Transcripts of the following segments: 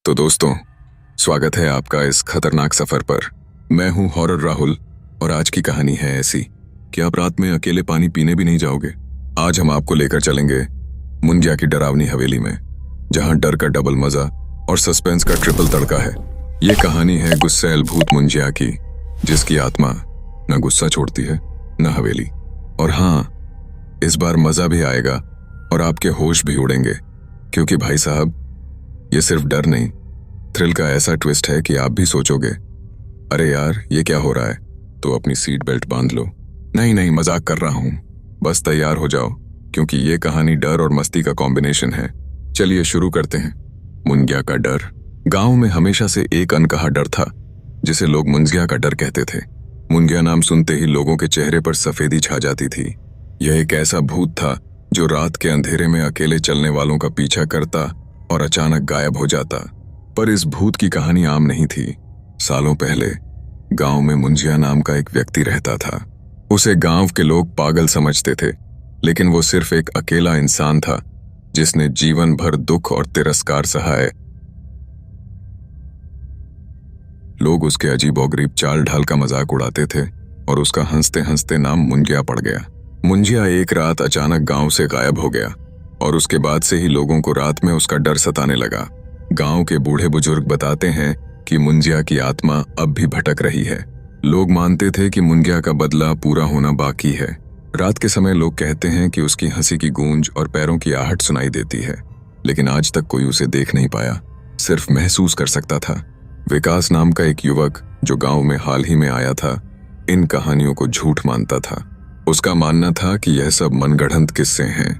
तो दोस्तों, स्वागत है आपका इस खतरनाक सफर पर। मैं हूं हॉरर राहुल और आज की कहानी है ऐसी कि आप रात में अकेले पानी पीने भी नहीं जाओगे। आज हम आपको लेकर चलेंगे मुंजिया की डरावनी हवेली में, जहां डर का डबल मजा और सस्पेंस का ट्रिपल तड़का है। ये कहानी है गुस्सैल भूत मुंजिया की, जिसकी आत्मा न गुस्सा छोड़ती है न हवेली। और हाँ, इस बार मजा भी आएगा और आपके होश भी उड़ेंगे, क्योंकि भाई साहब, ये सिर्फ डर नहीं, थ्रिल का ऐसा ट्विस्ट है कि आप भी सोचोगे, अरे यार ये क्या हो रहा है। तो अपनी सीट बेल्ट बांध लो। नहीं, मजाक कर रहा हूं, बस तैयार हो जाओ, क्योंकि ये कहानी डर और मस्ती का कॉम्बिनेशन है। चलिए शुरू करते हैं। मुंजिया का डर। गांव में हमेशा से एक अनकहा डर था, जिसे लोग मुंजिया का डर कहते थे। मुंजिया नाम सुनते ही लोगों के चेहरे पर सफेदी छा जाती थी। यह एक ऐसा भूत था जो रात के अंधेरे में अकेले चलने वालों का पीछा करता और अचानक गायब हो जाता। पर इस भूत की कहानी आम नहीं थी। सालों पहले गांव में मुंजिया नाम का एक व्यक्ति रहता था। उसे गांव के लोग पागल समझते थे, लेकिन वो सिर्फ एक अकेला इंसान था जिसने जीवन भर दुख और तिरस्कार सहा है। लोग उसके अजीबोगरीब चाल ढाल का मजाक उड़ाते थे और उसका हंसते हंसते नाम मुंजिया पड़ गया। मुंजिया एक रात अचानक गांव से गायब हो गया और उसके बाद से ही लोगों को रात में उसका डर सताने लगा। गांव के बूढ़े बुजुर्ग बताते हैं कि मुंजिया की आत्मा अब भी भटक रही है। लोग मानते थे कि मुंजिया का बदला पूरा होना बाकी है। रात के समय लोग कहते हैं कि उसकी हंसी की गूंज और पैरों की आहट सुनाई देती है, लेकिन आज तक कोई उसे देख नहीं पाया, सिर्फ महसूस कर सकता था। विकास नाम का एक युवक जो गांव में हाल ही में आया था, इन कहानियों को झूठ मानता था। उसका मानना था कि यह सब मनगढ़ंत किस्से हैं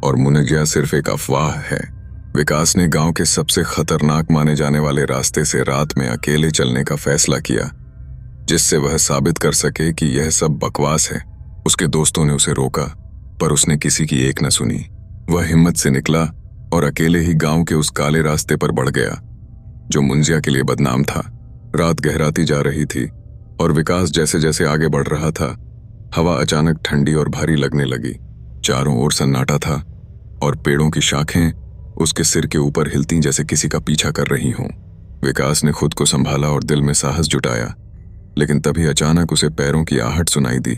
और मुंजिया सिर्फ एक अफवाह है। विकास ने गांव के सबसे खतरनाक माने जाने वाले रास्ते से रात में अकेले चलने का फैसला किया, जिससे वह साबित कर सके कि यह सब बकवास है। उसके दोस्तों ने उसे रोका, पर उसने किसी की एक न सुनी। वह हिम्मत से निकला और अकेले ही गांव के उस काले रास्ते पर बढ़ गया जो मुंजिया के लिए बदनाम था। रात गहराती जा रही थी और विकास जैसे जैसे आगे बढ़ रहा था, हवा अचानक ठंडी और भारी लगने लगी। चारों ओर सन्नाटा था और पेड़ों की शाखें उसके सिर के ऊपर हिलती जैसे किसी का पीछा कर रही हों। विकास ने खुद को संभाला और दिल में साहस जुटाया, लेकिन तभी अचानक उसे पैरों की आहट सुनाई दी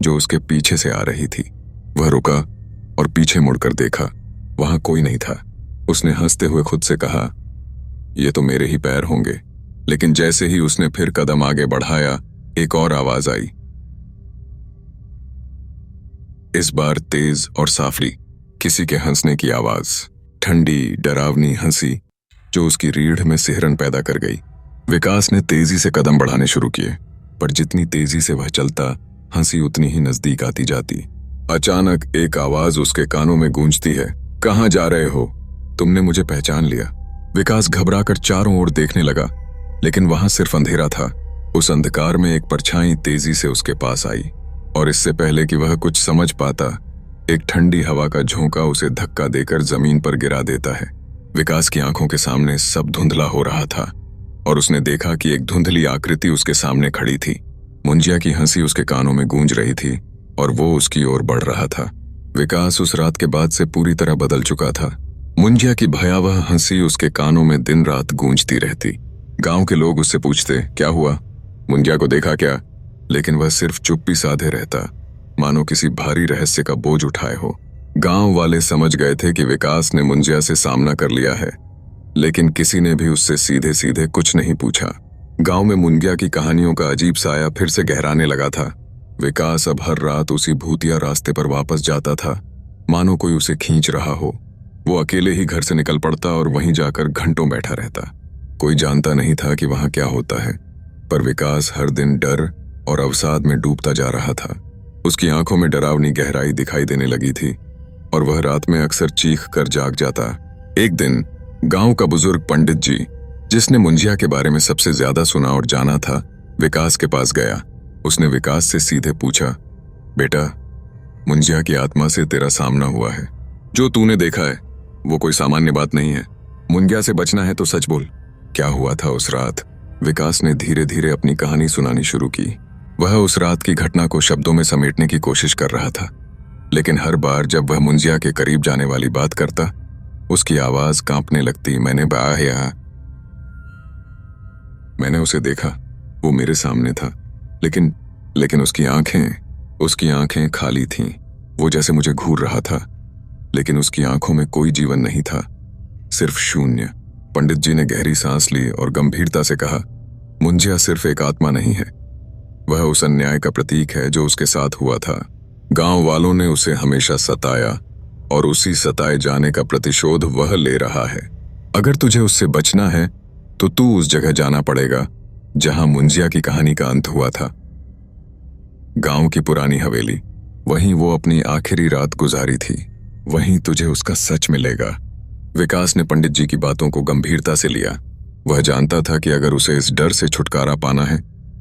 जो उसके पीछे से आ रही थी। वह रुका और पीछे मुड़कर देखा, वहां कोई नहीं था। उसने हंसते हुए खुद से कहा, ये तो मेरे ही पैर होंगे। लेकिन जैसे ही उसने फिर कदम आगे बढ़ाया, एक और आवाज आई, इस बार तेज और साफली, किसी के हंसने की आवाज। ठंडी डरावनी हंसी जो उसकी रीढ़ में सिहरन पैदा कर गई। विकास ने तेजी से कदम बढ़ाने शुरू किए, पर जितनी तेजी से वह चलता, हंसी उतनी ही नजदीक आती जाती। अचानक एक आवाज उसके कानों में गूंजती है, कहां जा रहे हो? तुमने मुझे पहचान लिया। विकास घबराकर चारों ओर देखने लगा, लेकिन वहां सिर्फ अंधेरा था। उस अंधकार में एक परछाई तेजी से उसके पास आई और इससे पहले कि वह कुछ समझ पाता, एक ठंडी हवा का झोंका उसे धक्का देकर जमीन पर गिरा देता है। विकास की आंखों के सामने सब धुंधला हो रहा था और उसने देखा कि एक धुंधली आकृति उसके सामने खड़ी थी। मुंजिया की हंसी उसके कानों में गूंज रही थी और वो उसकी ओर बढ़ रहा था। विकास उस रात के बाद से पूरी तरह बदल चुका था। मुंजिया की भयावह हंसी उसके कानों में दिन रात गूंजती रहती। गांव के लोग उससे पूछते, क्या हुआ? मुंजिया को देखा क्या? लेकिन वह सिर्फ चुप्पी साधे रहता, मानो किसी भारी रहस्य का बोझ उठाए हो। गांव वाले समझ गए थे कि विकास ने मुंजिया से सामना कर लिया है, लेकिन किसी ने भी उससे सीधे सीधे कुछ नहीं पूछा। गांव में मुंजिया की कहानियों का अजीब साया फिर से गहराने लगा था। विकास अब हर रात उसी भूतिया रास्ते पर वापस जाता था, मानो कोई उसे खींच रहा हो। वो अकेले ही घर से निकल पड़ता और वहीं जाकर घंटों बैठा रहता। कोई जानता नहीं था कि वहां क्या होता है, पर विकास हर दिन डर और अवसाद में डूबता जा रहा था। उसकी आंखों में डरावनी गहराई दिखाई देने लगी थी और वह रात में अक्सर चीख कर जाग जाता। एक दिन गांव का बुजुर्ग पंडित जी, जिसने मुंजिया के बारे में सबसे ज्यादा सुना और जाना था, विकास के पास गया। उसने विकास से सीधे पूछा, बेटा, मुंजिया की आत्मा से तेरा सामना हुआ है। जो तूने देखा है वो कोई सामान्य बात नहीं है। मुंजिया से बचना है तो सच बोल, क्या हुआ था उस रात? विकास ने धीरे धीरे अपनी कहानी सुनानी शुरू की। वह उस रात की घटना को शब्दों में समेटने की कोशिश कर रहा था, लेकिन हर बार जब वह मुंजिया के करीब जाने वाली बात करता, उसकी आवाज कांपने लगती। मैंने मैंने उसे देखा, वो मेरे सामने था, लेकिन लेकिन उसकी आंखें खाली थीं। वो जैसे मुझे घूर रहा था, लेकिन उसकी आंखों में कोई जीवन नहीं था, सिर्फ शून्य। पंडित जी ने गहरी सांस ली और गंभीरता से कहा, मुंजिया सिर्फ एक आत्मा नहीं है, वह उस अन्याय का प्रतीक है जो उसके साथ हुआ था। गांव वालों ने उसे हमेशा सताया और उसी सताए जाने का प्रतिशोध वह ले रहा है। अगर तुझे उससे बचना है तो तू उस जगह जाना पड़ेगा जहां मुंजिया की कहानी का अंत हुआ था। गांव की पुरानी हवेली, वहीं वो अपनी आखिरी रात गुजारी थी, वहीं तुझे उसका सच मिलेगा। विकास ने पंडित जी की बातों को गंभीरता से लिया। वह जानता था कि अगर उसे इस डर से छुटकारा पाना है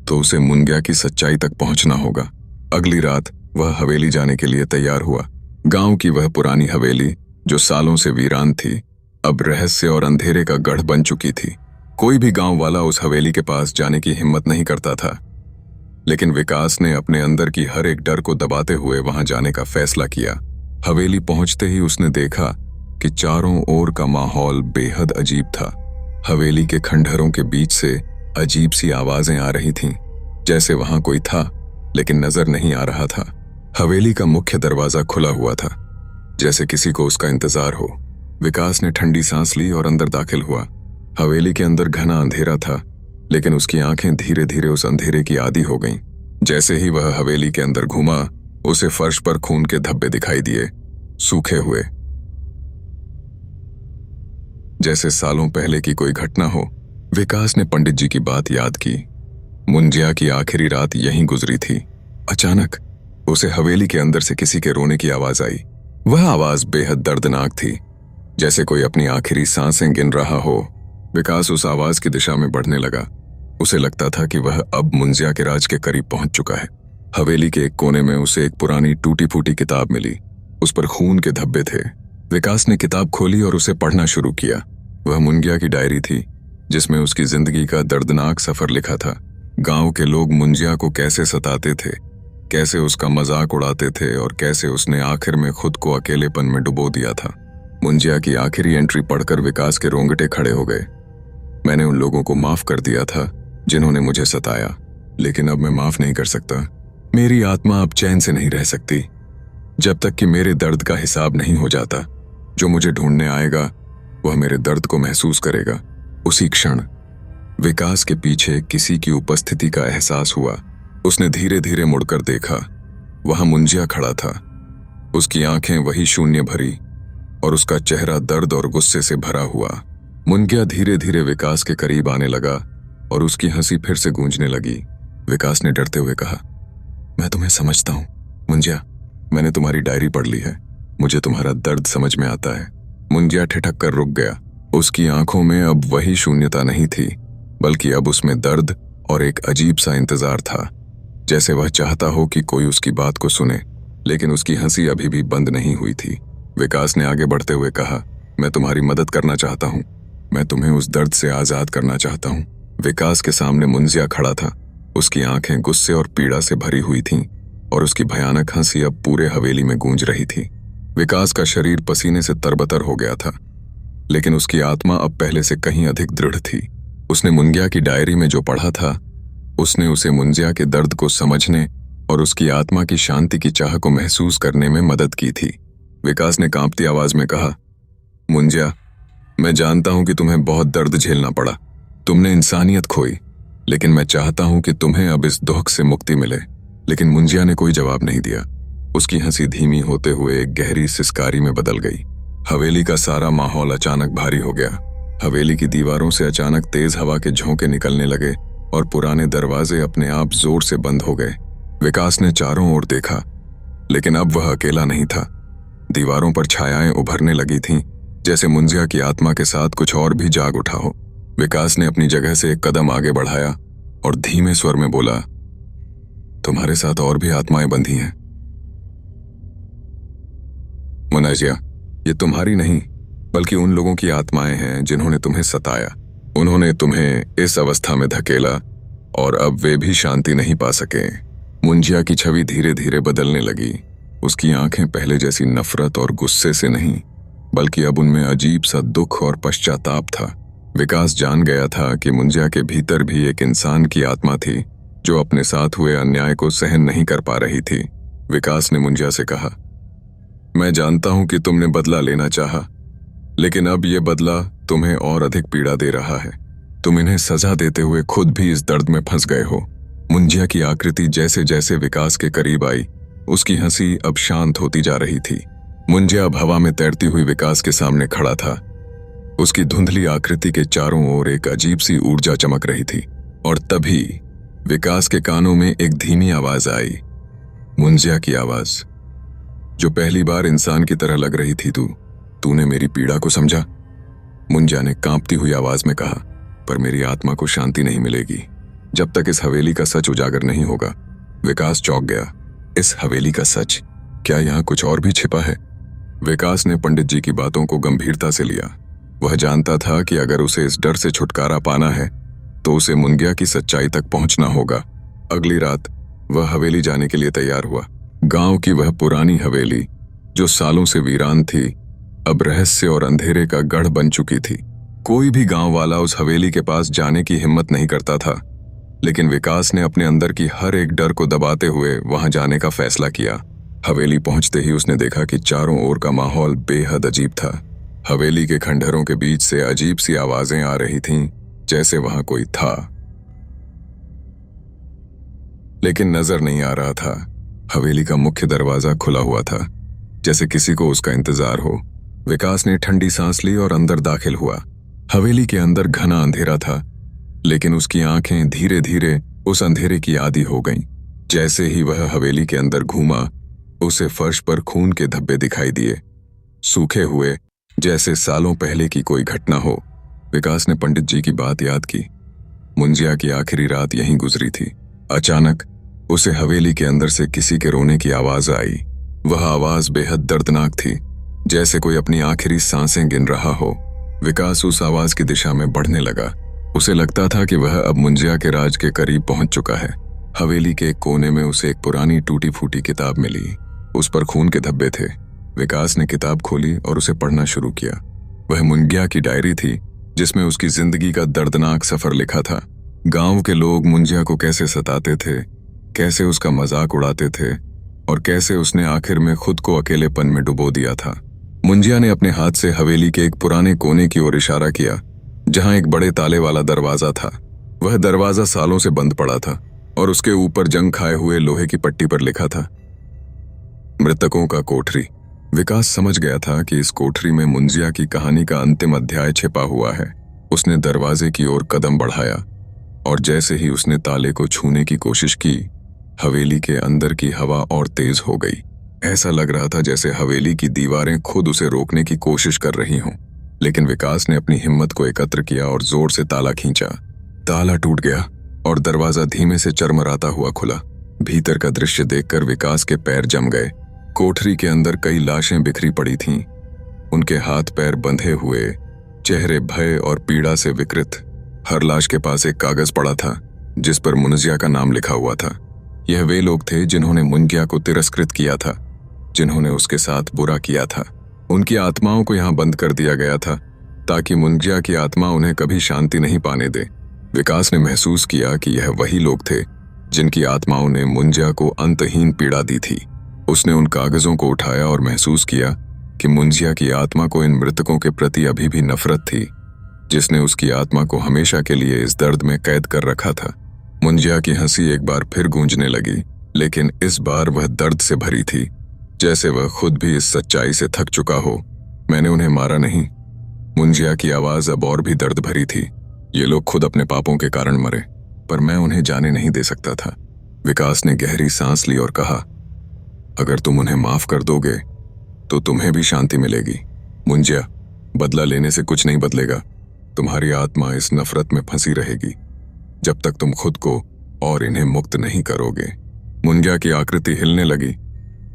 तो उसे मुंजिया की सच्चाई तक पहुंचना होगा। अगली रात वह हवेली जाने के लिए तैयार हुआ। गांव की वह पुरानी हवेली जो सालों से वीरान थी, अब रहस्य और अंधेरे का गढ़ बन चुकी थी। कोई भी गांव वाला उस हवेली के पास जाने की हिम्मत नहीं करता था, लेकिन विकास ने अपने अंदर की हर एक डर को दबाते हुए वहां जाने का फैसला किया। हवेली पहुंचते ही उसने देखा कि चारों ओर का माहौल बेहद अजीब था। हवेली के खंडहरों के बीच से अजीब सी आवाजें आ रही थीं, जैसे वहां कोई था लेकिन नजर नहीं आ रहा था। हवेली का मुख्य दरवाजा खुला हुआ था, जैसे किसी को उसका इंतजार हो। विकास ने ठंडी सांस ली और अंदर दाखिल हुआ। हवेली के अंदर घना अंधेरा था, लेकिन उसकी आंखें धीरे धीरे उस अंधेरे की आदी हो गईं। जैसे ही वह हवेली के अंदर घुमा, उसे फर्श पर खून के धब्बे दिखाई दिए, सूखे हुए, जैसे सालों पहले की कोई घटना हो। विकास ने पंडित जी की बात याद की। मुंजिया की आखिरी रात यहीं गुजरी थी। अचानक उसे हवेली के अंदर से किसी के रोने की आवाज आई। वह आवाज बेहद दर्दनाक थी, जैसे कोई अपनी आखिरी सांसें गिन रहा हो। विकास उस आवाज की दिशा में बढ़ने लगा। उसे लगता था कि वह अब मुंजिया के राज के करीब पहुंच चुका है। हवेली के एक कोने में उसे एक पुरानी टूटी फूटी किताब मिली। उस पर खून के धब्बे थे। विकास ने किताब खोली और उसे पढ़ना शुरू किया। वह मुंजिया की डायरी थी, जिसमें उसकी जिंदगी का दर्दनाक सफर लिखा था। गांव के लोग मुंजिया को कैसे सताते थे, कैसे उसका मजाक उड़ाते थे और कैसे उसने आखिर में खुद को अकेलेपन में डुबो दिया था। मुंजिया की आखिरी एंट्री पढ़कर विकास के रोंगटे खड़े हो गए। मैंने उन लोगों को माफ कर दिया था जिन्होंने मुझे सताया, लेकिन अब मैं माफ नहीं कर सकता। मेरी आत्मा अब चैन से नहीं रह सकती जब तक कि मेरे दर्द का हिसाब नहीं हो जाता। जो मुझे ढूंढने आएगा वह मेरे दर्द को महसूस करेगा। उसी क्षण विकास के पीछे किसी की उपस्थिति का एहसास हुआ। उसने धीरे धीरे मुड़कर देखा। वहां मुंजिया खड़ा था। उसकी आंखें वही शून्य भरी और उसका चेहरा दर्द और गुस्से से भरा हुआ। मुंजिया धीरे धीरे विकास के करीब आने लगा और उसकी हंसी फिर से गूंजने लगी। विकास ने डरते हुए कहा, मैं तुम्हें समझता हूं मुंजिया, मैंने तुम्हारी डायरी पढ़ ली है, मुझे तुम्हारा दर्द समझ में आता है। मुंजिया ठिठक कर रुक गया। उसकी आंखों में अब वही शून्यता नहीं थी, बल्कि अब उसमें दर्द और एक अजीब सा इंतजार था, जैसे वह चाहता हो कि कोई उसकी बात को सुने, लेकिन उसकी हंसी अभी भी बंद नहीं हुई थी। विकास ने आगे बढ़ते हुए कहा, मैं तुम्हारी मदद करना चाहता हूं, मैं तुम्हें उस दर्द से आजाद करना चाहता हूं। विकास के सामने मुंजिया खड़ा था। उसकी आंखें गुस्से और पीड़ा से भरी हुई थीं और उसकी भयानक हंसी अब पूरे हवेली में गूंज रही थी। विकास का शरीर पसीने से तरबतर हो गया था, लेकिन उसकी आत्मा अब पहले से कहीं अधिक दृढ़ थी। उसने मुंजिया की डायरी में जो पढ़ा था, उसने उसे मुंजिया के दर्द को समझने और उसकी आत्मा की शांति की चाह को महसूस करने में मदद की थी। विकास ने कांपती आवाज में कहा, मुंजिया, मैं जानता हूं कि तुम्हें बहुत दर्द झेलना पड़ा, तुमने इंसानियत खोई, लेकिन मैं चाहता हूं कि तुम्हें अब इस दुख से मुक्ति मिले। लेकिन मुंजिया ने कोई जवाब नहीं दिया। उसकी हंसी धीमी होते हुए एक गहरी सिसकारी में बदल गई। हवेली का सारा माहौल अचानक भारी हो गया। हवेली की दीवारों से अचानक तेज हवा के झोंके निकलने लगे और पुराने दरवाजे अपने आप जोर से बंद हो गए। विकास ने चारों ओर देखा, लेकिन अब वह अकेला नहीं था। दीवारों पर छायाएं उभरने लगी थीं, जैसे मुंजिया की आत्मा के साथ कुछ और भी जाग उठा हो। विकास ने अपनी जगह से एक कदम आगे बढ़ाया और धीमे स्वर में बोला, तुम्हारे साथ और भी आत्माएं बंधी हैं। मुनाजिया, ये तुम्हारी नहीं, बल्कि उन लोगों की आत्माएं हैं जिन्होंने तुम्हें सताया। उन्होंने तुम्हें इस अवस्था में धकेला और अब वे भी शांति नहीं पा सके। मुंजिया की छवि धीरे धीरे बदलने लगी। उसकी आंखें पहले जैसी नफरत और गुस्से से नहीं, बल्कि अब उनमें अजीब सा दुख और पश्चाताप था। विकास जान गया था कि मुंजिया के भीतर भी एक इंसान की आत्मा थी जो अपने साथ हुए अन्याय को सहन नहीं कर पा रही थी। विकास ने मुंजिया से कहा, मैं जानता हूं कि तुमने बदला लेना चाहा, लेकिन अब यह बदला तुम्हें और अधिक पीड़ा दे रहा है। तुम इन्हें सजा देते हुए खुद भी इस दर्द में फंस गए हो। मुंजिया की आकृति जैसे जैसे विकास के करीब आई, उसकी हंसी अब शांत होती जा रही थी। मुंजिया अब हवा में तैरती हुई विकास के सामने खड़ा था। उसकी धुंधली आकृति के चारों ओर एक अजीब सी ऊर्जा चमक रही थी। और तभी विकास के कानों में एक धीमी आवाज आई, मुंजिया की आवाज, जो पहली बार इंसान की तरह लग रही थी। तूने मेरी पीड़ा को समझा? मुंजिया ने कांपती हुई आवाज में कहा, पर मेरी आत्मा को शांति नहीं मिलेगी जब तक इस हवेली का सच उजागर नहीं होगा। विकास चौंक गया। इस हवेली का सच? क्या यहाँ कुछ और भी छिपा है? विकास ने पंडित जी की बातों को गंभीरता से लिया। वह जानता था कि अगर उसे इस डर से छुटकारा पाना है तो उसे मुंगिया की सच्चाई तक पहुंचना होगा। अगली रात वह हवेली जाने के लिए तैयार हुआ। गांव की वह पुरानी हवेली जो सालों से वीरान थी, अब रहस्य और अंधेरे का गढ़ बन चुकी थी। कोई भी गांव वाला उस हवेली के पास जाने की हिम्मत नहीं करता था, लेकिन विकास ने अपने अंदर की हर एक डर को दबाते हुए वहां जाने का फैसला किया। हवेली पहुंचते ही उसने देखा कि चारों ओर का माहौल बेहद अजीब था। हवेली के खंडहरों के बीच से अजीब सी आवाजें आ रही थीं, जैसे वहां कोई था, लेकिन नजर नहीं आ रहा था। हवेली का मुख्य दरवाजा खुला हुआ था, जैसे किसी को उसका इंतजार हो। विकास ने ठंडी सांस ली और अंदर दाखिल हुआ। हवेली के अंदर घना अंधेरा था, लेकिन उसकी आंखें धीरे धीरे उस अंधेरे की आदी हो गईं। जैसे ही वह हवेली के अंदर घूमा, उसे फर्श पर खून के धब्बे दिखाई दिए, सूखे हुए, जैसे सालों पहले की कोई घटना हो। विकास ने पंडित जी की बात याद की। मुंजिया की आखिरी रात यहीं गुजरी थी। अचानक उसे हवेली के अंदर से किसी के रोने की आवाज आई। वह आवाज बेहद दर्दनाक थी, जैसे कोई अपनी आखिरी सांसें गिन रहा हो। विकास उस आवाज की दिशा में बढ़ने लगा। उसे लगता था कि वह अब मुंजिया के राज के करीब पहुंच चुका है। हवेली के एक कोने में उसे एक पुरानी टूटी फूटी किताब मिली। उस पर खून के धब्बे थे। विकास ने किताब खोली और उसे पढ़ना शुरू किया। वह मुंगिया की डायरी थी, जिसमें उसकी जिंदगी का दर्दनाक सफर लिखा था। गांव के लोग मुंजिया को कैसे सताते थे, कैसे उसका मजाक उड़ाते थे, और कैसे उसने आखिर में खुद को अकेलेपन में डुबो दिया था। मुंजिया ने अपने हाथ से हवेली के एक पुराने कोने की ओर इशारा किया, जहां एक बड़े ताले वाला दरवाजा था। वह दरवाजा सालों से बंद पड़ा था और उसके ऊपर जंग खाए हुए लोहे की पट्टी पर लिखा था, मृतकों का कोठरी। विकास समझ गया था कि इस कोठरी में मुंजिया की कहानी का अंतिम अध्याय छिपा हुआ है। उसने दरवाजे की ओर कदम बढ़ाया और जैसे ही उसने ताले को छूने की कोशिश की, हवेली के अंदर की हवा और तेज हो गई। ऐसा लग रहा था जैसे हवेली की दीवारें खुद उसे रोकने की कोशिश कर रही हों। लेकिन विकास ने अपनी हिम्मत को एकत्र किया और जोर से ताला खींचा। ताला टूट गया और दरवाजा धीमे से चरमराता हुआ खुला। भीतर का दृश्य देखकर विकास के पैर जम गए। कोठरी के अंदर कई लाशें बिखरी पड़ी थीं, उनके हाथ पैर बंधे हुए, चेहरे भय और पीड़ा से विकृत। हर लाश के पास एक कागज पड़ा था, जिस पर मुंजिया का नाम लिखा हुआ था। यह वे लोग थे जिन्होंने मुंजिया को तिरस्कृत किया था, जिन्होंने उसके साथ बुरा किया था। उनकी आत्माओं को यहाँ बंद कर दिया गया था, ताकि मुंजिया की आत्मा उन्हें कभी शांति नहीं पाने दे। विकास ने महसूस किया कि यह वही लोग थे जिनकी आत्माओं ने मुंजिया को अंतहीन पीड़ा दी थी। उसने उन कागजों को उठाया और महसूस किया कि मुंजिया की आत्मा को इन मृतकों के प्रति अभी भी नफरत थी, जिसने उसकी आत्मा को हमेशा के लिए इस दर्द में कैद कर रखा था। मुंजिया की हंसी एक बार फिर गूंजने लगी, लेकिन इस बार वह दर्द से भरी थी, जैसे वह खुद भी इस सच्चाई से थक चुका हो। मैंने उन्हें मारा नहीं। मुंजिया की आवाज अब और भी दर्द भरी थी। ये लोग खुद अपने पापों के कारण मरे, पर मैं उन्हें जाने नहीं दे सकता था। विकास ने गहरी सांस ली और कहा, अगर तुम उन्हें माफ कर दोगे तो तुम्हें भी शांति मिलेगी। मुंजिया, बदला लेने से कुछ नहीं बदलेगा। तुम्हारी आत्मा इस नफरत में फंसी रहेगी जब तक तुम खुद को और इन्हें मुक्त नहीं करोगे। मुंजिया की आकृति हिलने लगी,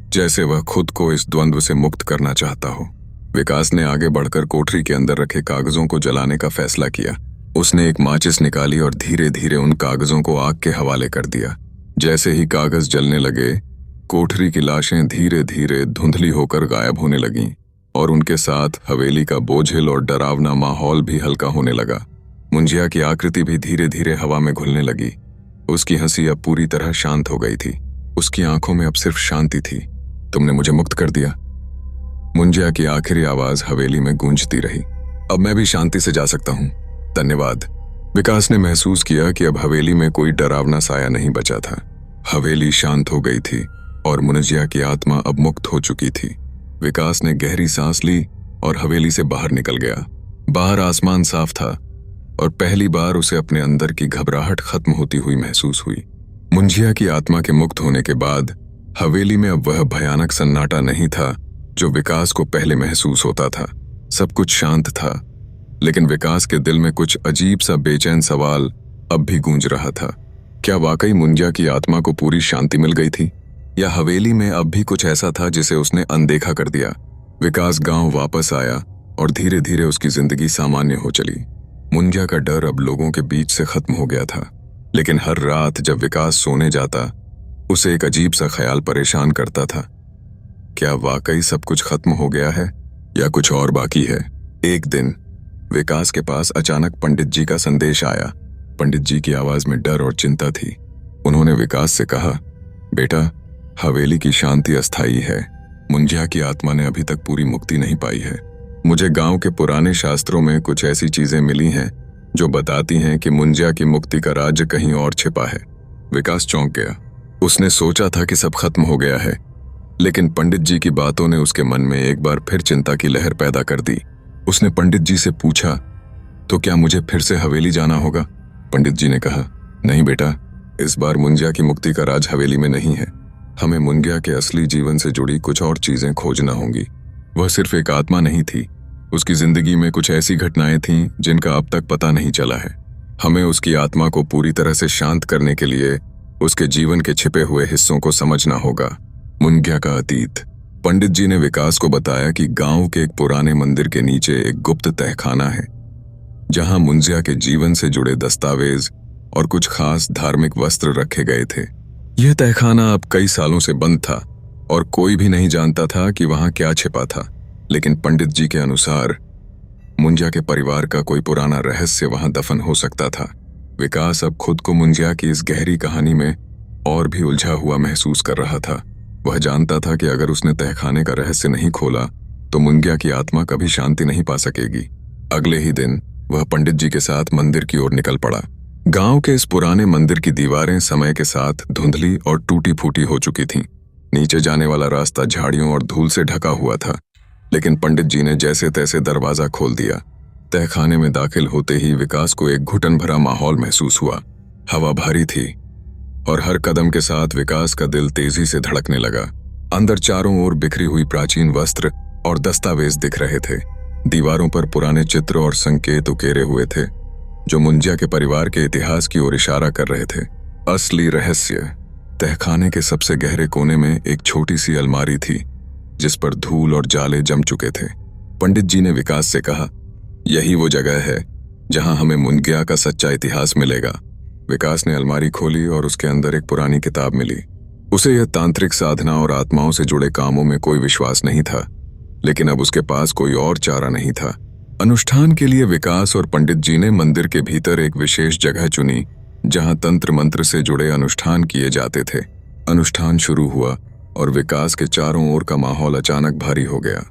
जैसे वह खुद को इस द्वंद्व से मुक्त करना चाहता हो। विकास ने आगे बढ़कर कोठरी के अंदर रखे कागजों को जलाने का फैसला किया। उसने एक माचिस निकाली और धीरे धीरे उन कागजों को आग के हवाले कर दिया। जैसे ही कागज जलने लगे, कोठरी की लाशें धीरे धीरे धुंधली होकर गायब होने लगीं। और उनके साथ हवेली का बोझिल और डरावना माहौल भी हल्का होने लगा। मुंजिया की आकृति भी धीरे धीरे हवा में घुलने लगी। उसकी हंसी अब पूरी तरह शांत हो गई थी। उसकी आंखों में अब सिर्फ शांति थी। तुमने मुझे मुक्त कर दिया। मुंजिया की आखिरी आवाज हवेली में गूंजती रही। अब मैं भी शांति से जा सकता हूँ, धन्यवाद। विकास ने महसूस किया कि अब हवेली में कोई डरावना साया नहीं बचा था। हवेली शांत हो गई थी और मुंजिया की आत्मा अब मुक्त हो चुकी थी। विकास ने गहरी सांस ली और हवेली से बाहर निकल गया। बाहर आसमान साफ था और पहली बार उसे अपने अंदर की घबराहट खत्म होती हुई महसूस हुई। मुंजिया की आत्मा के मुक्त होने के बाद हवेली में अब वह भयानक सन्नाटा नहीं था जो विकास को पहले महसूस होता था। सब कुछ शांत था, लेकिन विकास के दिल में कुछ अजीब सा बेचैन सवाल अब भी गूंज रहा था। क्या वाकई मुंजिया की आत्मा को पूरी शांति मिल गई थी, या हवेली में अब भी कुछ ऐसा था जिसे उसने अनदेखा कर दिया? विकास गांव वापस आया और धीरे धीरे उसकी जिंदगी सामान्य हो चली। मुंजिया का डर अब लोगों के बीच से खत्म हो गया था, लेकिन हर रात जब विकास सोने जाता, उसे एक अजीब सा ख्याल परेशान करता था। क्या वाकई सब कुछ खत्म हो गया है या कुछ और बाकी है? एक दिन विकास के पास अचानक पंडित जी का संदेश आया। पंडित जी की आवाज में डर और चिंता थी। उन्होंने विकास से कहा, बेटा, हवेली की शांति अस्थायी है। मुंजिया की आत्मा ने अभी तक पूरी मुक्ति नहीं पाई है। मुझे गांव के पुराने शास्त्रों में कुछ ऐसी चीजें मिली हैं जो बताती हैं कि मुंजिया की मुक्ति का राज्य कहीं और छिपा है। विकास चौंक गया। उसने सोचा था कि सब खत्म हो गया है, लेकिन पंडित जी की बातों ने उसके मन में एक बार फिर चिंता की लहर पैदा कर दी। उसने पंडित जी से पूछा, तो क्या मुझे फिर से हवेली जाना होगा? पंडित जी ने कहा, नहीं बेटा, इस बार मुंजिया की मुक्ति का राज हवेली में नहीं है। हमें मुंजिया के असली जीवन से जुड़ी कुछ और चीजें खोजना होंगी। वह सिर्फ एक आत्मा नहीं थी, उसकी जिंदगी में कुछ ऐसी घटनाएं थीं जिनका अब तक पता नहीं चला है। हमें उसकी आत्मा को पूरी तरह से शांत करने के लिए उसके जीवन के छिपे हुए हिस्सों को समझना होगा। मुंजिया का अतीत। पंडित जी ने विकास को बताया कि गांव के एक पुराने मंदिर के नीचे एक गुप्त तहखाना है, जहां मुंजिया के जीवन से जुड़े दस्तावेज और कुछ खास धार्मिक वस्त्र रखे गए थे। यह तहखाना अब कई सालों से बंद था और कोई भी नहीं जानता था कि वहां क्या छिपा था, लेकिन पंडित जी के अनुसार मुंजिया के परिवार का कोई पुराना रहस्य वहां दफन हो सकता था। विकास अब खुद को मुंजिया की इस गहरी कहानी में और भी उलझा हुआ महसूस कर रहा था। वह जानता था कि अगर उसने तहखाने का रहस्य नहीं खोला तो मुंजिया की आत्मा कभी शांति नहीं पा सकेगी। अगले ही दिन वह पंडित जी के साथ मंदिर की ओर निकल पड़ा। गांव के इस पुराने मंदिर की दीवारें समय के साथ धुंधली और टूटी फूटी हो चुकी थीं। नीचे जाने वाला रास्ता झाड़ियों और धूल से ढका हुआ था, लेकिन पंडित जी ने जैसे तैसे दरवाजा खोल दिया। तहखाने में दाखिल होते ही विकास को एक घुटन भरा माहौल महसूस हुआ। हवा भारी थी और हर कदम के साथ विकास का दिल तेजी से धड़कने लगा। अंदर चारों ओर बिखरी हुई प्राचीन वस्त्र और दस्तावेज दिख रहे थे। दीवारों पर पुराने चित्र और संकेत उकेरे हुए थे जो मुंजिया के परिवार के इतिहास की ओर इशारा कर रहे थे। असली रहस्य। तहखाने के सबसे गहरे कोने में एक छोटी सी अलमारी थी जिस पर धूल और जाले जम चुके थे। पंडित जी ने विकास से कहा, यही वो जगह है जहां हमें मुंजिया का सच्चा इतिहास मिलेगा। विकास ने अलमारी खोली और उसके अंदर एक पुरानी किताब मिली। उसे यह तांत्रिक साधना और आत्माओं से जुड़े कामों में कोई विश्वास नहीं था, लेकिन अब उसके पास कोई और चारा नहीं था। अनुष्ठान के लिए विकास और पंडित जी ने मंदिर के भीतर एक विशेष जगह चुनी जहां तंत्र मंत्र से जुड़े अनुष्ठान किए जाते थे। अनुष्ठान शुरू हुआ और विकास के चारों ओर का माहौल अचानक भारी हो गया।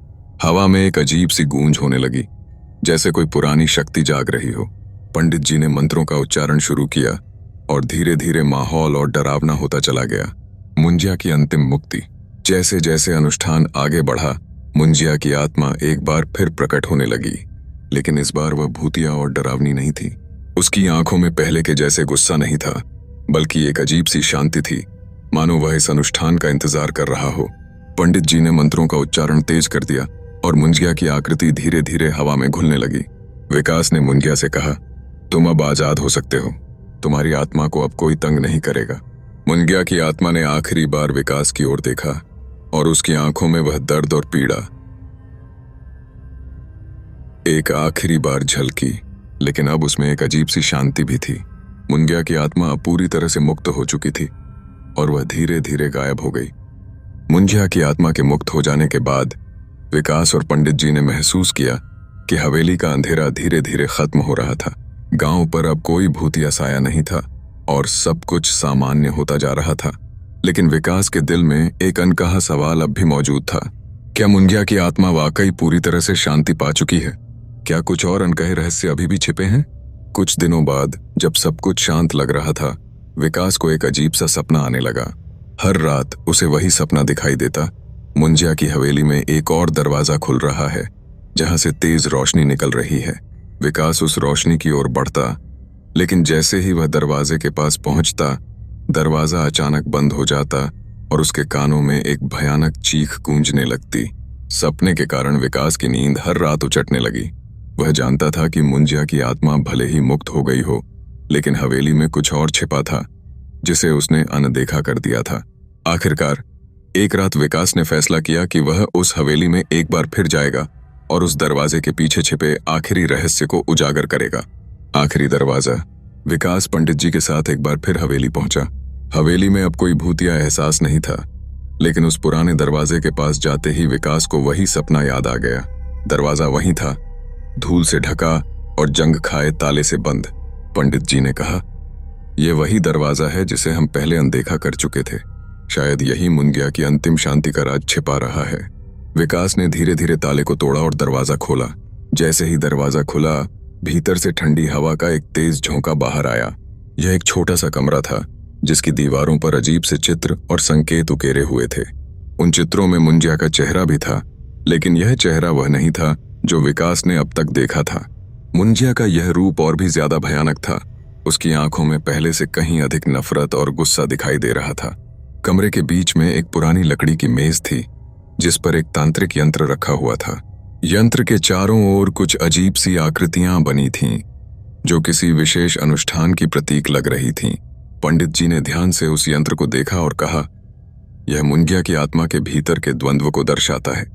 हवा में एक अजीब सी गूंज होने लगी, जैसे कोई पुरानी शक्ति जाग रही हो। पंडित जी ने मंत्रों का उच्चारण शुरू किया और धीरे धीरे माहौल और डरावना होता चला गया। मुंजिया की अंतिम मुक्ति। जैसे जैसे अनुष्ठान आगे बढ़ा, मुंजिया की आत्मा एक बार फिर प्रकट होने लगी, लेकिन इस बार वह भूतिया और डरावनी नहीं थी। उसकी आंखों में पहले के जैसे गुस्सा नहीं था, बल्कि एक अजीब सी शांति थी, मानो वह इस अनुष्ठान का इंतजार कर रहा हो। पंडित जी ने मंत्रों का उच्चारण तेज कर दिया और मुंजिया की आकृति धीरे धीरे हवा में घुलने लगी। विकास ने मुंजिया से कहा, तुम अब आजाद हो सकते हो। तुम्हारी आत्मा को अब कोई तंग नहीं करेगा। मुंजिया की आत्मा ने आखिरी बार विकास की ओर देखा और उसकी आंखों में वह दर्द और पीड़ा एक आखिरी बार झलकी, लेकिन अब उसमें एक अजीब सी शांति भी थी। मुंजिया की आत्मा अब पूरी तरह से मुक्त हो चुकी थी और वह धीरे धीरे गायब हो गई। मुंजिया की आत्मा के मुक्त हो जाने के बाद विकास और पंडित जी ने महसूस किया कि हवेली का अंधेरा धीरे धीरे खत्म हो रहा था। गांव पर अब कोई भूतिया साया नहीं था और सब कुछ सामान्य होता जा रहा था। लेकिन विकास के दिल में एक अनकहा सवाल अब भी मौजूद था। क्या मुंगिया की आत्मा वाकई पूरी तरह से शांति पा चुकी है? क्या कुछ और अनकहे रहस्य अभी भी छिपे हैं? कुछ दिनों बाद जब सब कुछ शांत लग रहा था, विकास को एक अजीब सा सपना आने लगा। हर रात उसे वही सपना दिखाई देता। मुंजिया की हवेली में एक और दरवाजा खुल रहा है जहां से तेज रोशनी निकल रही है। विकास उस रोशनी की ओर बढ़ता, लेकिन जैसे ही वह दरवाजे के पास पहुंचता, दरवाजा अचानक बंद हो जाता और उसके कानों में एक भयानक चीख गूंजने लगती। सपने के कारण विकास की नींद हर रात उचटने लगी। वह जानता था कि मुंजिया की आत्मा भले ही मुक्त हो गई हो, लेकिन हवेली में कुछ और छिपा था जिसे उसने अनदेखा कर दिया था। आखिरकार एक रात विकास ने फैसला किया कि वह उस हवेली में एक बार फिर जाएगा और उस दरवाजे के पीछे छिपे आखिरी रहस्य को उजागर करेगा। आखिरी दरवाजा। विकास पंडित जी के साथ एक बार फिर हवेली पहुंचा। हवेली में अब कोई भूतिया एहसास नहीं था, लेकिन उस पुराने दरवाजे के पास जाते ही विकास को वही सपना याद आ गया। दरवाजा वहीं था, धूल से ढका और जंग खाए ताले से बंद। पंडित जी ने कहा, यह वही दरवाजा है जिसे हम पहले अनदेखा कर चुके थे। शायद यही मुंगिया की अंतिम शांति का राज छिपा रहा है। विकास ने धीरे धीरे ताले को तोड़ा और दरवाजा खोला। जैसे ही दरवाजा खुला, भीतर से ठंडी हवा का एक तेज झोंका बाहर आया। यह एक छोटा सा कमरा था जिसकी दीवारों पर अजीब से चित्र और संकेत उकेरे हुए थे। उन चित्रों में मुंजिया का चेहरा भी था, लेकिन यह चेहरा वह नहीं था जो विकास ने अब तक देखा था। मुंजिया का यह रूप और भी ज्यादा भयानक था। उसकी आंखों में पहले से कहीं अधिक नफरत और गुस्सा दिखाई दे रहा था। कमरे के बीच में एक पुरानी लकड़ी की मेज थी जिस पर एक तांत्रिक यंत्र रखा हुआ था। यंत्र के चारों ओर कुछ अजीब सी आकृतियां बनी थीं जो किसी विशेष अनुष्ठान की प्रतीक लग रही थीं। पंडित जी ने ध्यान से उस यंत्र को देखा और कहा, यह मुंजिया की आत्मा के भीतर के द्वंद्व को दर्शाता है।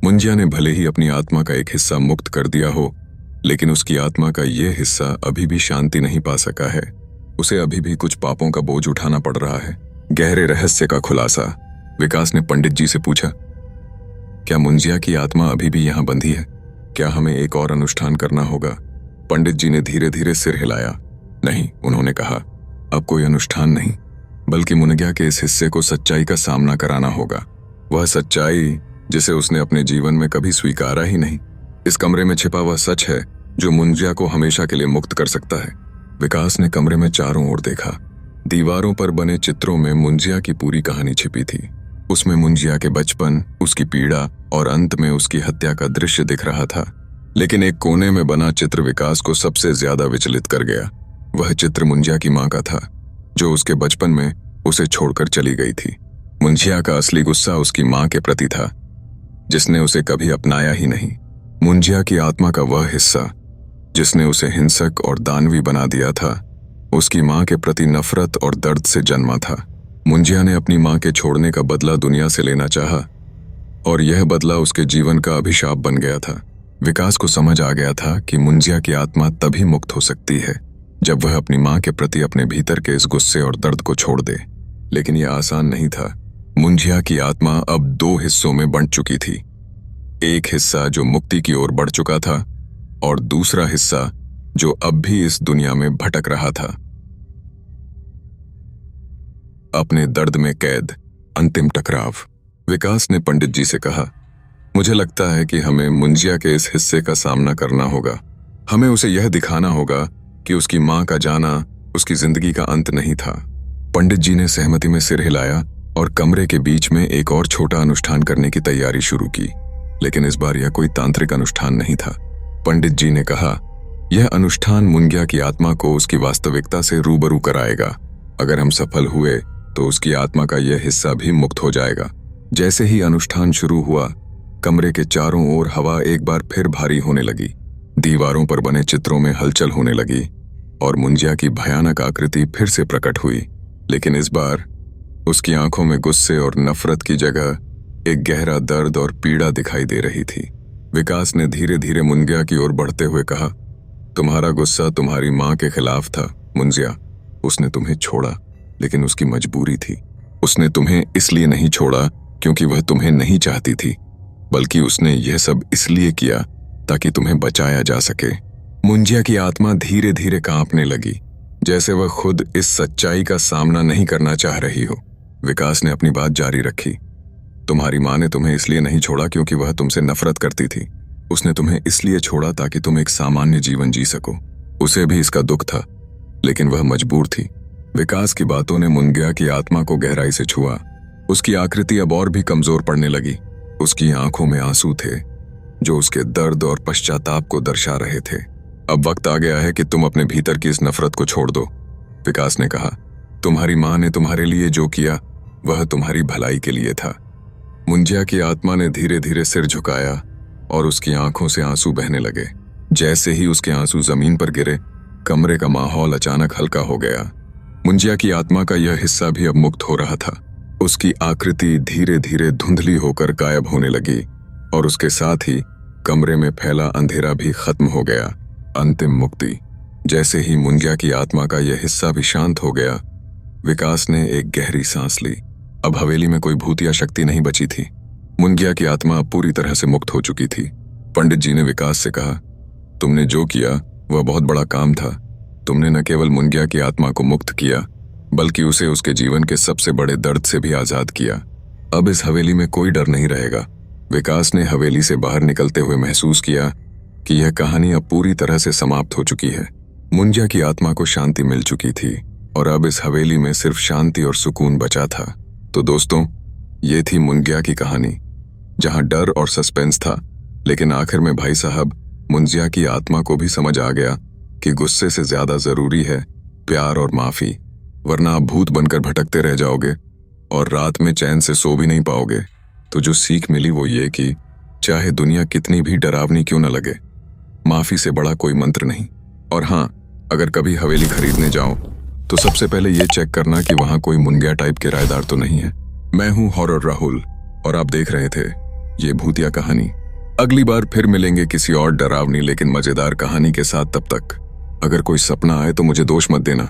मुंजिया ने भले ही अपनी आत्मा का एक हिस्सा मुक्त कर दिया हो, लेकिन उसकी आत्मा का यह हिस्सा अभी भी शांति नहीं पा सका है। उसे अभी भी कुछ पापों का बोझ उठाना पड़ रहा है। गहरे रहस्य का खुलासा। विकास ने पंडित जी से पूछा, क्या मुंजिया की आत्मा अभी भी यहाँ बंधी है? क्या हमें एक और अनुष्ठान करना होगा? पंडित जी ने धीरे धीरे सिर हिलाया। नहीं, उन्होंने कहा, अब कोई अनुष्ठान नहीं, बल्कि मुंगिया के इस हिस्से को सच्चाई का सामना कराना होगा। वह सच्चाई जिसे उसने अपने जीवन में कभी स्वीकारा ही नहीं। इस कमरे में छिपा वह सच है जो मुंजिया को हमेशा के लिए मुक्त कर सकता है। विकास ने कमरे में चारों ओर देखा। दीवारों पर बने चित्रों में मुंजिया की पूरी कहानी छिपी थी। उसमें मुंजिया के बचपन, उसकी पीड़ा और अंत में उसकी हत्या का दृश्य दिख रहा था। लेकिन एक कोने में बना चित्र विकास को सबसे ज्यादा विचलित कर गया। वह चित्र मुंजिया की मां का था, जो उसके बचपन में उसे छोड़कर चली गई थी। मुंजिया का असली गुस्सा उसकी मां के प्रति था, जिसने उसे कभी अपनाया ही नहीं। मुंजिया की आत्मा का वह हिस्सा जिसने उसे हिंसक और दानवी बना दिया था, उसकी मां के प्रति नफरत और दर्द से जन्मा था। मुंजिया ने अपनी मां के छोड़ने का बदला दुनिया से लेना चाहा और यह बदला उसके जीवन का अभिशाप बन गया था। विकास को समझ आ गया था कि मुंजिया की आत्मा तभी मुक्त हो सकती है जब वह अपनी मां के प्रति अपने भीतर के इस गुस्से और दर्द को छोड़ दे। लेकिन यह आसान नहीं था। मुंजिया की आत्मा अब दो हिस्सों में बंट चुकी थी। एक हिस्सा जो मुक्ति की ओर बढ़ चुका था और दूसरा हिस्सा जो अब भी इस दुनिया में भटक रहा था। अपने दर्द में कैद। अंतिम टकराव। विकास ने पंडित जी से कहा, मुझे लगता है कि हमें मुंजिया के इस हिस्से का सामना करना होगा। हमें उसे यह दिखाना होगा कि उसकी मां का जाना उसकी जिंदगी का अंत नहीं था। पंडित जी ने सहमति में सिर हिलाया और कमरे के बीच में एक और छोटा अनुष्ठान करने की तैयारी शुरू की। लेकिन इस बार यह कोई तांत्रिक अनुष्ठान नहीं था। पंडित जी ने कहा, यह अनुष्ठान मुंगिया की आत्मा को उसकी वास्तविकता से रूबरू कराएगा। अगर हम सफल हुए तो उसकी आत्मा का यह हिस्सा भी मुक्त हो जाएगा। जैसे ही अनुष्ठान शुरू हुआ, कमरे के चारों ओर हवा एक बार फिर भारी होने लगी। दीवारों पर बने चित्रों में हलचल होने लगी और मुंजिया की भयानक आकृति फिर से प्रकट हुई। लेकिन इस बार उसकी आंखों में गुस्से और नफरत की जगह एक गहरा दर्द और पीड़ा दिखाई दे रही थी। विकास ने धीरे धीरे मुंगिया की ओर बढ़ते हुए कहा, तुम्हारा गुस्सा तुम्हारी मां के खिलाफ था मुंजिया। उसने तुम्हें छोड़ा, लेकिन उसकी मजबूरी थी। उसने तुम्हें इसलिए नहीं छोड़ा क्योंकि वह तुम्हें नहीं चाहती थी। बल्कि उसने यह सब इसलिए किया ताकि तुम्हें बचाया जा सके। मुंजिया की आत्मा धीरे धीरे कांपने लगी, जैसे वह खुद इस सच्चाई का सामना नहीं करना चाह रही हो। विकास ने अपनी बात जारी रखी। तुम्हारी माँ ने तुम्हें इसलिए नहीं छोड़ा क्योंकि वह तुमसे नफरत करती थी। उसने तुम्हें इसलिए छोड़ा ताकि तुम एक सामान्य जीवन जी सको। उसे भी इसका दुख था, लेकिन वह मजबूर थी। विकास की बातों ने मुंजिया की आत्मा को गहराई से छुआ। उसकी आकृति अब और भी कमजोर पड़ने लगी। उसकी आंखों में आंसू थे, जो उसके दर्द और पश्चाताप को दर्शा रहे थे। अब वक्त आ गया है कि तुम अपने भीतर की इस नफरत को छोड़ दो, विकास ने कहा। तुम्हारी माँ ने तुम्हारे लिए जो किया वह तुम्हारी भलाई के लिए था। मुंजिया की आत्मा ने धीरे धीरे सिर झुकाया और उसकी आंखों से आंसू बहने लगे। जैसे ही उसके आंसू जमीन पर गिरे, कमरे का माहौल अचानक हल्का हो गया। मुंजिया की आत्मा का यह हिस्सा भी अब मुक्त हो रहा था। उसकी आकृति धीरे धीरे धुंधली होकर गायब होने लगी और उसके साथ ही कमरे में फैला अंधेरा भी खत्म हो गया। अंतिम मुक्ति। जैसे ही मुंजिया की आत्मा का यह हिस्सा भी शांत हो गया, विकास ने एक गहरी सांस ली। अब हवेली में कोई भूत या शक्ति नहीं बची थी। मुंजिया की आत्मा अब पूरी तरह से मुक्त हो चुकी थी। पंडित जी ने विकास से कहा, तुमने जो किया वह बहुत बड़ा काम था। तुमने न केवल मुंजिया की आत्मा को मुक्त किया, बल्कि उसे उसके जीवन के सबसे बड़े दर्द से भी आजाद किया। अब इस हवेली में कोई डर नहीं रहेगा। विकास ने हवेली से बाहर निकलते हुए महसूस किया कि यह कहानी अब पूरी तरह से समाप्त हो चुकी है। मुंजिया की आत्मा को शांति मिल चुकी थी और अब इस हवेली में सिर्फ शांति और सुकून बचा था। तो दोस्तों, ये थी मुंजिया की कहानी, जहां डर और सस्पेंस था, लेकिन आखिर में भाई साहब मुंजिया की आत्मा को भी समझ आ गया कि गुस्से से ज्यादा जरूरी है प्यार और माफी, वरना आप भूत बनकर भटकते रह जाओगे और रात में चैन से सो भी नहीं पाओगे। तो जो सीख मिली वो ये कि चाहे दुनिया कितनी भी डरावनी क्यों न लगे, माफी से बड़ा कोई मंत्र नहीं। और हाँ, अगर कभी हवेली खरीदने जाओ तो सबसे पहले ये चेक करना कि वहां कोई मुंजिया टाइप किराएदार तो नहीं है। मैं हूं हॉरर राहुल और आप देख रहे थे ये भूतिया कहानी। अगली बार फिर मिलेंगे किसी और डरावनी लेकिन मजेदार कहानी के साथ। तब तक अगर कोई सपना आए तो मुझे दोष मत देना।